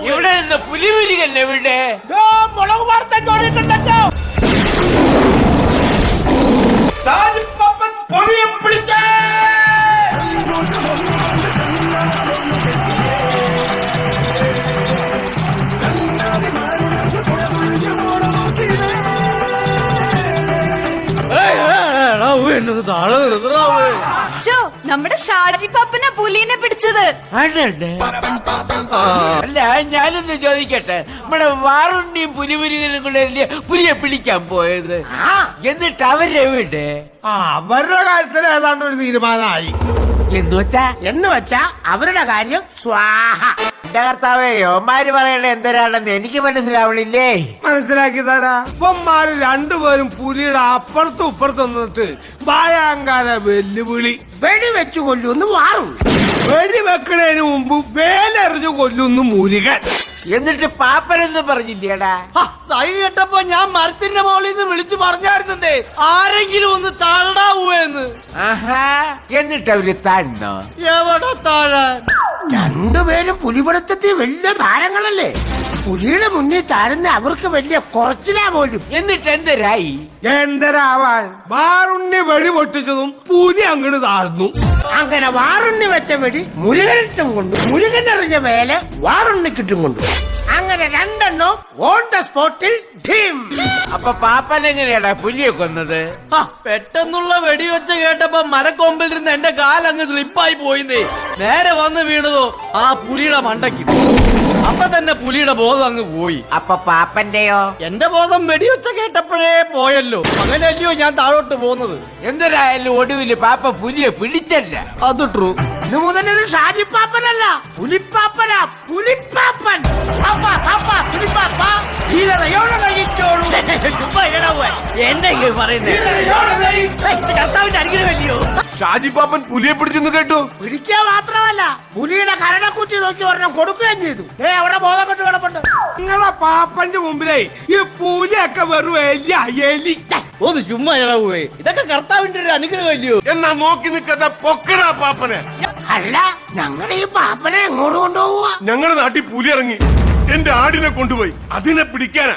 ഇവിടെ നിന്ന് പുലിമുരുകൻ എവിടെ? മുളക് വാർത്തേക്ക് ഓടിയിട്ടുണ്ടോ? പൊടിയെ പിടിച്ചേ. നമ്മുടെ ഷാജി പാപ്പനെ പുലിനെ പിടിച്ചത്. അല്ല, ഞാനൊന്ന് ചോദിക്കട്ടെ, നമ്മുടെ വാറുണ്ണിയും പുലിമുരുകനും കൂടെ പുലിയെ പിടിക്കാൻ പോയത്, എന്നിട്ട് അവരെവിടെ? അവരുടെ കാര്യത്തിൽ ഏതാണ്ട് ഒരു തീരുമാനമായി. എന്ന് വെച്ചാ അവരുടെ കാര്യം സ്വാഹ. എന്റെ കർത്താവേ, യോമാര് പറയണ എന്തരാണെന്ന് എനിക്ക് മനസ്സിലാവണില്ലേ? മനസ്സിലാക്കി തരാ. ഇപ്പന്മാര് രണ്ടുപേരും പുലിയുടെ അപ്പുറത്തും ഇപ്പുറത്തും നിന്നിട്ട് ഭയങ്കര വെല്ലുവിളി. വെടിവെച്ചു കൊല്ലുന്നു വാറും, വെടിവെക്കണതിന് മുമ്പ് വേലെറിഞ്ഞു കൊല്ലുന്നു മുരുകൻ. എന്നിട്ട് പാപ്പനെന്ന് പറഞ്ഞില്ലേടാ? സൈ കേട്ടപ്പോ ഞാൻ മരത്തിന്റെ മുകളിൽ നിന്ന് വിളിച്ചു പറഞ്ഞായിരുന്നേ, ആരെങ്കിലും ഒന്ന് താഴടാവൂന്ന്. ആഹാ, എന്നിട്ട് അവര് താഴ്ന്നോ? എവിടെ താഴാൻ? രണ്ടുപേരും പുലിപടത്തെത്തി വലിയ താരങ്ങളല്ലേ? പുലിയുടെ മുന്നിൽ താഴ്ന്ന അവർക്ക് വലിയ കുറച്ചിലാ പോലും. എന്നിട്ട് എന്തരായി? എന്തരാവാൻ, വാറുണ്ണി വെടി പൊട്ടിച്ചതും പുലി അങ്ങോട്ട് താഴ്ന്നു. അങ്ങനെ വാറുണ്ണി വെച്ച വെടി മുരുകനിട്ടും കൊണ്ടു, മുരുകനെറിഞ്ഞ വേല വാറുണ്ണിക്കിട്ടും കൊണ്ടു. അങ്ങനെ രണ്ടെണ്ണം ഓൺ ദ സ്പോട്ടിൽ ടീം. അപ്പൊ പാപ്പൻ എങ്ങനെയാടാ പുലിയെ കൊന്നത്? പെട്ടെന്നുള്ള വെടിവെച്ച കേട്ടപ്പോ മരക്കൊമ്പിലിരുന്ന് എന്റെ കാലങ്ങ് സ്ലിപ്പായി പോയിന്നേ. നേരെ വന്ന് വീണതോ ആ പുലിയുടെ മണ്ടയ്ക്ക്. അപ്പൊ തന്നെ പുലിയുടെ ബോധം അങ്ങ് പോയി. അപ്പൊ പാപ്പന്റെയോ? എന്റെ ബോധം വെടിവെച്ച കേട്ടപ്പോഴേ പോയല്ലോ. അങ്ങനെയല്ലയോ ഞാൻ താഴോട്ട് പോകുന്നത്. എന്തിനായാലും ഒടുവില് പാപ്പ പുലിയെ പിടിച്ചല്ല. അത് ട്രൂ. ഇന്ന് മുതൽ ഷാജി പാപ്പനല്ല, പുലിപ്പാപ്പനാ. പുലിപ്പാപ്പൻ എന്നെ പറയുന്നത് കർത്താവിന്റെ അരികിലല്ലയോ? ഷാജി പാപ്പൻ പുലിയെ പിടിച്ചെന്ന് കേട്ടു. പിടിക്കുക മാത്രമല്ല, പുലിയുടെ കരണക്കുറ്റി നോക്കി ഒരെണ്ണം കൊടുക്കുകയും ചെയ്തു. അവിടെ ബോധം കെട്ട് കിടപ്പുണ്ട്. നിങ്ങളെ പാപ്പന്റെ മുമ്പിലേ ഈ പുലിയൊക്കെ വെറും എലി. ഒന്ന് ചുമ്മാ ഇടവുവേ, ഇതൊക്കെ കർത്താവിന്റെ ഒരു അനുഗ്രഹമല്ലയോ? എന്നാ നോക്കി നിൽക്കാത്ത പൊക്കടാ പാപ്പനെ. അല്ല, ഞങ്ങളുടെ ഈ പാപ്പനെ എങ്ങോട്ട് കൊണ്ടുപോവുക? ഞങ്ങളുടെ നാട്ടിൽ പുലി ഇറങ്ങി എന്റെ ആടിനെ കൊണ്ടുപോയി. അതിനെ പിടിക്കാനാ.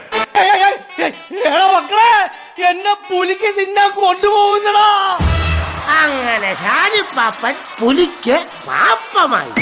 എടാ മക്കളെ, എന്നെ പുലിക്ക് തിന്നാൻ കൊണ്ടുപോകുന്നടാ. അങ്ങനെ ഷാജി പാപ്പൻ പുലിക്ക് പാപ്പമായി.